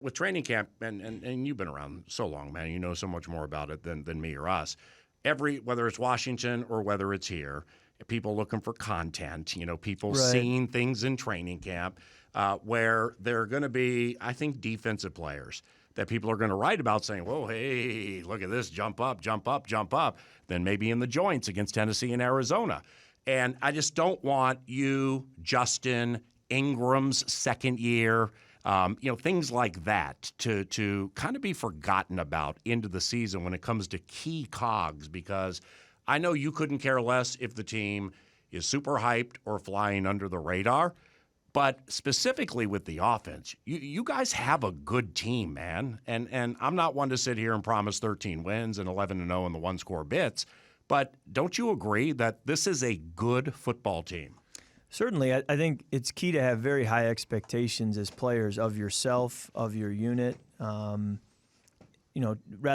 with training camp, and you've been around so long, man, you know so much more about it than me or us. Whether it's Washington or whether it's here, people looking for content, people seeing things in training camp where there are going to be, I think, defensive players that people are going to write about saying, whoa, hey, look at this, jump up, jump up, jump up, then maybe in the joints against Tennessee and Arizona. And I just don't want you, Justin, Ingram's second year, things like that to kind of be forgotten about into the season when it comes to key cogs, because I know you couldn't care less if the team is super hyped or flying under the radar, but specifically with the offense, you guys have a good team, man. And I'm not one to sit here and promise 13 wins and 11-0 in the one-score bits, but don't you agree that this is a good football team? Certainly. I think it's key to have very high expectations as players of yourself, of your unit, rather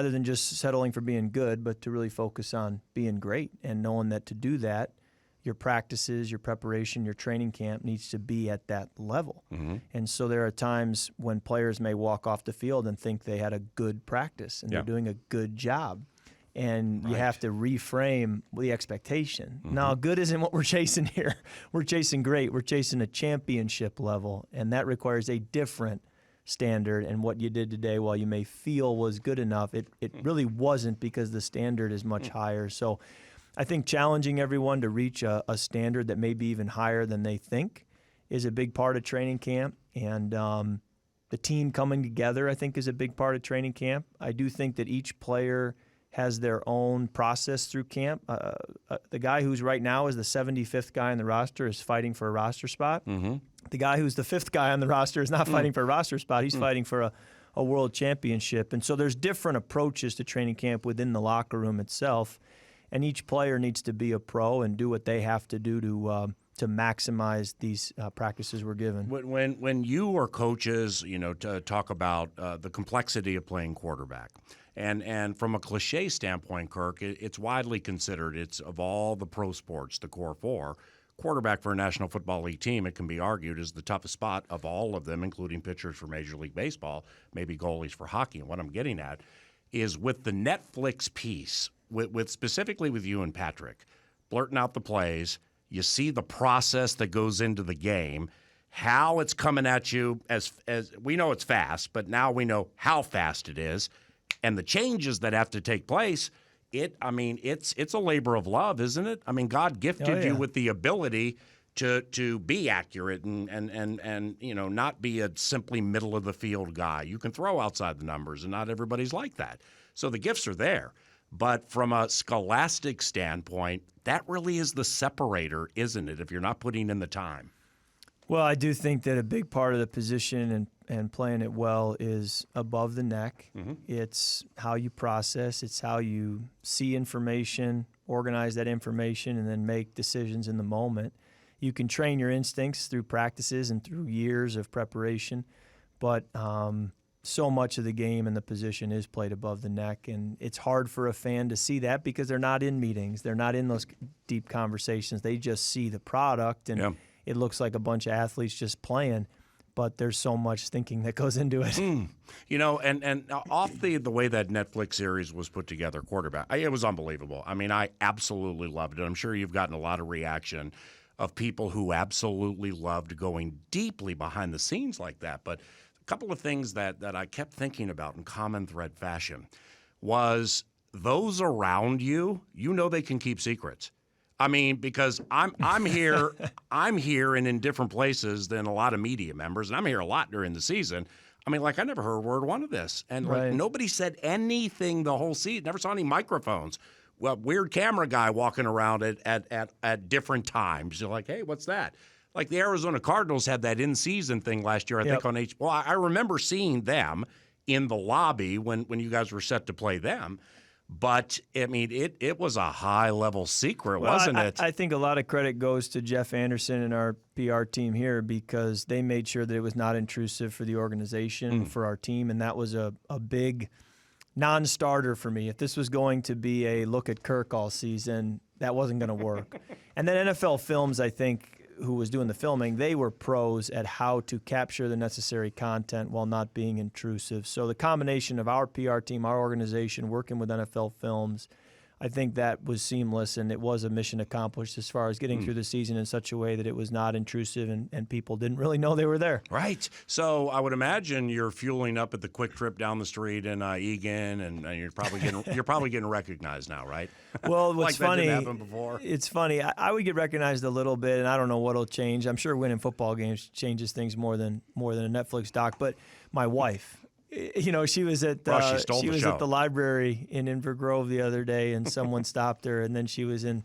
than just settling for being good, but to really focus on being great and knowing that to do that, your practices, your preparation, your training camp needs to be at that level. Mm-hmm. And so there are times when players may walk off the field and think they had a good practice and they're doing a good job. And you have to reframe the expectation. Mm-hmm. Now, good isn't what we're chasing here. We're chasing great. We're chasing a championship level, and that requires a different standard. And what you did today, while you may feel was good enough, it really wasn't, because the standard is much higher. So I think challenging everyone to reach a standard that may be even higher than they think is a big part of training camp. And the team coming together, I think, is a big part of training camp. I do think that each player has their own process through camp. The guy who's right now is the 75th guy on the roster is fighting for a roster spot. Mm-hmm. The guy who's the 5th guy on the roster is not fighting for a roster spot. He's fighting for a world championship. And so there's different approaches to training camp within the locker room itself. And each player needs to be a pro and do what they have to do to maximize these practices we're given. When you or coaches, to talk about the complexity of playing quarterback, and from a cliche standpoint, Kirk, it's widely considered, it's of all the pro sports, the core four, quarterback for a National Football League team, it can be argued, is the toughest spot of all of them, including pitchers for Major League Baseball, maybe goalies for hockey. And what I'm getting at is with the Netflix piece, with specifically with you and Patrick, blurting out the plays, you see the process that goes into the game, how it's coming at you as we know it's fast, but now we know how fast it is, and the changes that have to take place. It's a labor of love, isn't it? I mean, God gifted you with the ability to be accurate and not be a simply middle of the field guy. You can throw outside the numbers, and not everybody's like that. So the gifts are there. But from a scholastic standpoint, that really is the separator, isn't it, if you're not putting in the time? Well, I do think that a big part of the position and playing it well is above the neck. Mm-hmm. It's how you process. It's how you see information, organize that information, and then make decisions in the moment. You can train your instincts through practices and through years of preparation, but so much of the game and the position is played above the neck, and it's hard for a fan to see that because they're not in meetings. They're not in those deep conversations. They just see the product, and it looks like a bunch of athletes just playing, but there's so much thinking that goes into it. And off the way that Netflix series was put together, quarterback, it was unbelievable. I mean, I absolutely loved it. I'm sure you've gotten a lot of reaction of people who absolutely loved going deeply behind the scenes like that. But a couple of things that I kept thinking about in common thread fashion was those around you, they can keep secrets. I mean, because I'm here and in different places than a lot of media members, and I'm here a lot during the season. I mean, I never heard word one of this, and nobody said anything the whole season. Never saw any microphones. Well, weird camera guy walking around at different times. You're like, hey, what's that? Like the Arizona Cardinals had that in-season thing last year, I think on Well, I remember seeing them in the lobby when you guys were set to play them. But, I mean, it was a high-level secret, wasn't it? I think a lot of credit goes to Jeff Anderson and our PR team here because they made sure that it was not intrusive for the organization, for our team, and that was a big non-starter for me. If this was going to be a look at Kirk all season, that wasn't going to work. And then NFL Films, I think, who was doing the filming, they were pros at how to capture the necessary content while not being intrusive. So the combination of our PR team, our organization, working with NFL Films, I think that was seamless, and it was a mission accomplished as far as getting through the season in such a way that it was not intrusive and people didn't really know they were there. Right. So I would imagine you're fueling up at the Quick Trip down the street in Egan, and you're probably getting recognized now, right? Well, what's like funny, that didn't happen before. It's funny. I would get recognized a little bit, and I don't know what'll change. I'm sure winning football games changes things more than a Netflix doc. But my wife, she was at the library in Inver Grove the other day, and someone stopped her, and then she was in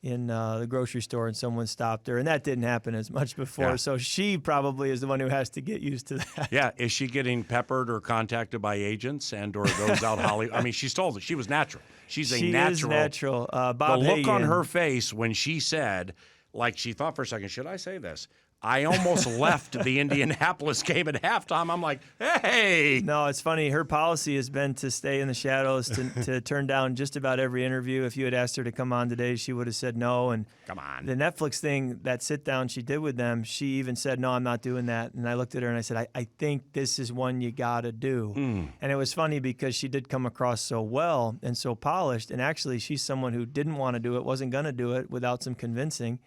the grocery store, and someone stopped her, and that didn't happen as much before. Yeah. So she probably is the one who has to get used to that. Yeah, is she getting peppered or contacted by agents and/or those out Hollywood? I mean, she's told us she was natural. She is natural. Bob the look Hagan, on her face when she said, like she thought for a second, should I say this? I almost left the Indianapolis game at halftime. I'm like, hey. No, it's funny. Her policy has been to stay in the shadows, to turn down just about every interview. If you had asked her to come on today, she would have said no. And come on. The Netflix thing, that sit down she did with them, she even said, no, I'm not doing that. And I looked at her and I said, I think this is one you got to do. And it was funny because she did come across so well and so polished. And actually, she's someone who didn't want to do it, wasn't going to do it without some convincing.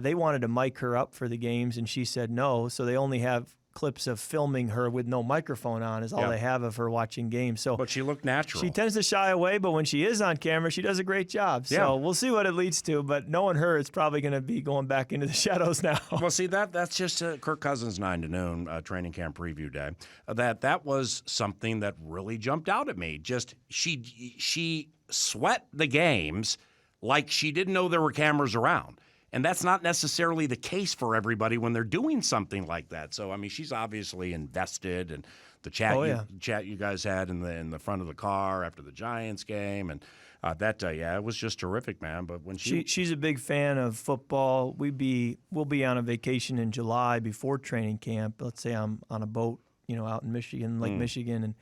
They wanted to mic her up for the game, and she said no, so they only have clips of filming her with no microphone on is all they have of her watching games. So, but she looked natural. She tends to shy away, but when she is on camera, she does a great job. So we'll see what it leads to, but knowing her, it's probably going to be going back into the shadows now. Well, see, that's just Kirk Cousins 9 to noon training camp preview day. That was something that really jumped out at me. Just she sweat the games like she didn't know there were cameras around. And that's not necessarily the case for everybody when they're doing something like that. So, I mean, she's obviously invested, and the chat you guys had in the front of the car after the Giants game, and it was just terrific, man. But when she's a big fan of football. We'll be on a vacation in July before training camp. Let's say I'm on a boat, out in Michigan, Lake Michigan, and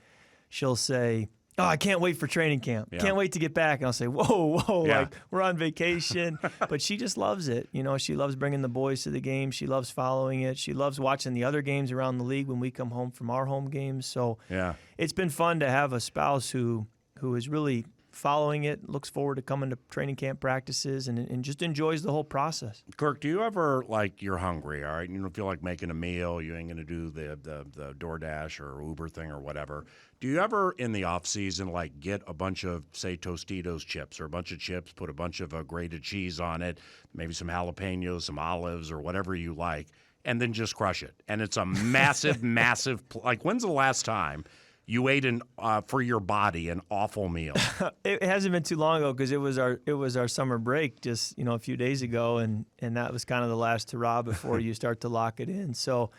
she'll say, oh, I can't wait for training camp. Yeah. Can't wait to get back. And I'll say, whoa, Yeah. like we're on vacation. But she just loves it. She loves bringing the boys to the game. She loves following it. She loves watching the other games around the league when we come home from our home games. So it's been fun to have a spouse who is really following it, looks forward to coming to training camp practices, and just enjoys the whole process. Kirk, do you ever, you're hungry, all right? You don't feel like making a meal. You ain't going to do the DoorDash or Uber thing or whatever. Do you ever, in the off season, get a bunch of, say, Tostitos chips or a bunch of chips, put a bunch of grated cheese on it, maybe some jalapenos, some olives, or whatever you like, and then just crush it? And it's a massive, massive, when's the last time you ate for your body an awful meal? It hasn't been too long ago because it was our summer break just a few days ago, and that was kind of the last hurrah before you start to lock it in. So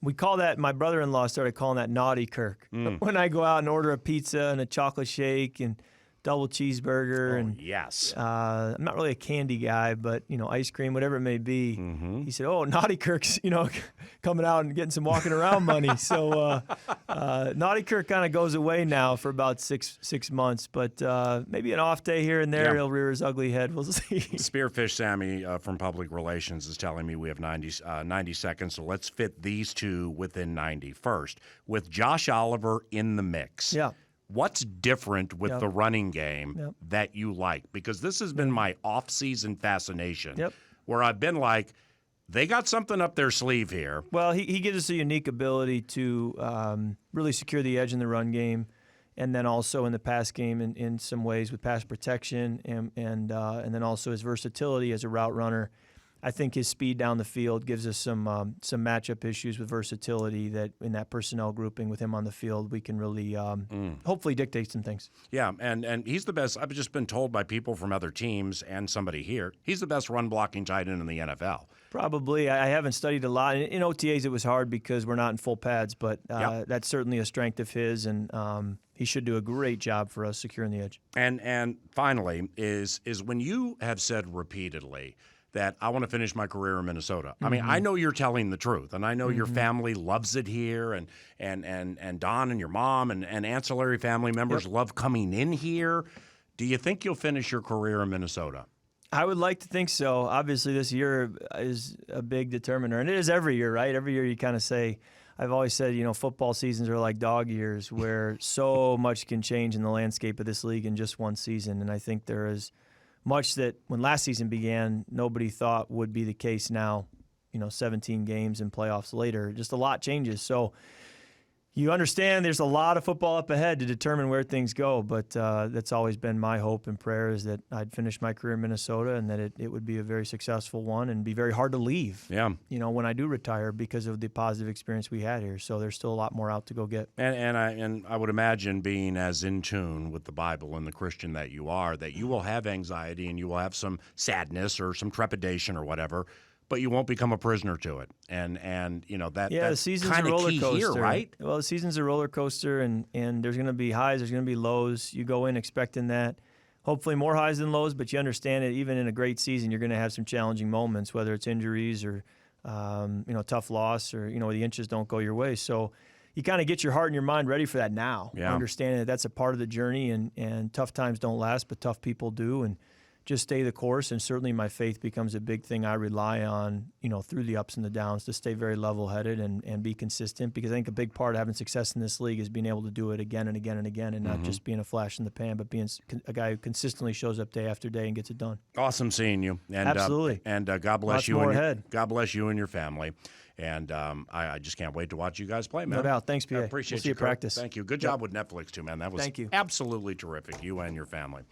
we call that, my brother-in-law started calling that naughty Kirk. When I go out and order a pizza and a chocolate shake and double cheeseburger, and yes, I'm not really a candy guy, but ice cream, whatever it may be. He said, "Oh, naughty Kirk's coming out and getting some walking around money." So naughty Kirk kind of goes away now for about six months, but maybe an off day here and there, he'll rear his ugly head. We'll see. Spearfish Sammy from Public Relations is telling me we have 90 seconds, so let's fit these two within 90 first. With Josh Oliver in the mix. Yeah. What's different with the running game that you like? Because this has been my off-season fascination, where I've been like, they got something up their sleeve here. Well, he gives us a unique ability to really secure the edge in the run game, and then also in the pass game in some ways with pass protection, and then also his versatility as a route runner. I think his speed down the field gives us some matchup issues with versatility that in that personnel grouping with him on the field, we can really hopefully dictate some things. Yeah, and he's the best. I've just been told by people from other teams and somebody here, he's the best run-blocking tight end in the NFL. Probably. I haven't studied a lot. In OTAs, it was hard because we're not in full pads, but that's certainly a strength of his, and he should do a great job for us securing the edge. And finally, is when you have said repeatedly that I want to finish my career in Minnesota. I mean, I know you're telling the truth, and I know your family loves it here, and Don and your mom and ancillary family members love coming in here. Do you think you'll finish your career in Minnesota? I would like to think so. Obviously, this year is a big determiner, and it is every year, right? Every year you kind of say, I've always said, football seasons are like dog years where so much can change in the landscape of this league in just one season. And I think there is much that when last season began, nobody thought would be the case now, 17 games and playoffs later. Just a lot changes. So you understand there's a lot of football up ahead to determine where things go, but that's always been my hope and prayer is that I'd finish my career in Minnesota and that it would be a very successful one and be very hard to leave, when I do retire because of the positive experience we had here. So there's still a lot more out to go get. And I would imagine, being as in tune with the Bible and the Christian that you are, that you will have anxiety and you will have some sadness or some trepidation or whatever, but you won't become a prisoner to it. And the that's season's kind a roller of key coaster, here, right? Well, the season's a roller coaster, and there's going to be highs, there's going to be lows. You go in expecting that. Hopefully more highs than lows, but you understand it. Even in a great season, you're going to have some challenging moments, whether it's injuries or tough loss or the inches don't go your way. So you kind of get your heart and your mind ready for that now, understanding that that's a part of the journey, and tough times don't last, but tough people do, and just stay the course. And certainly my faith becomes a big thing I rely on, through the ups and the downs, to stay very level-headed and be consistent, because I think a big part of having success in this league is being able to do it again and again and again, and not just being a flash in the pan, but being a guy who consistently shows up day after day and gets it done. Awesome seeing you. And, absolutely. God bless Lots you. More ahead. God bless you and your family. And I just can't wait to watch you guys play, man. No doubt. Thanks, PA. I appreciate we'll see you Kirk. practice. Thank you. Good job with Netflix, too, man. That was Thank you. absolutely terrific, you and your family.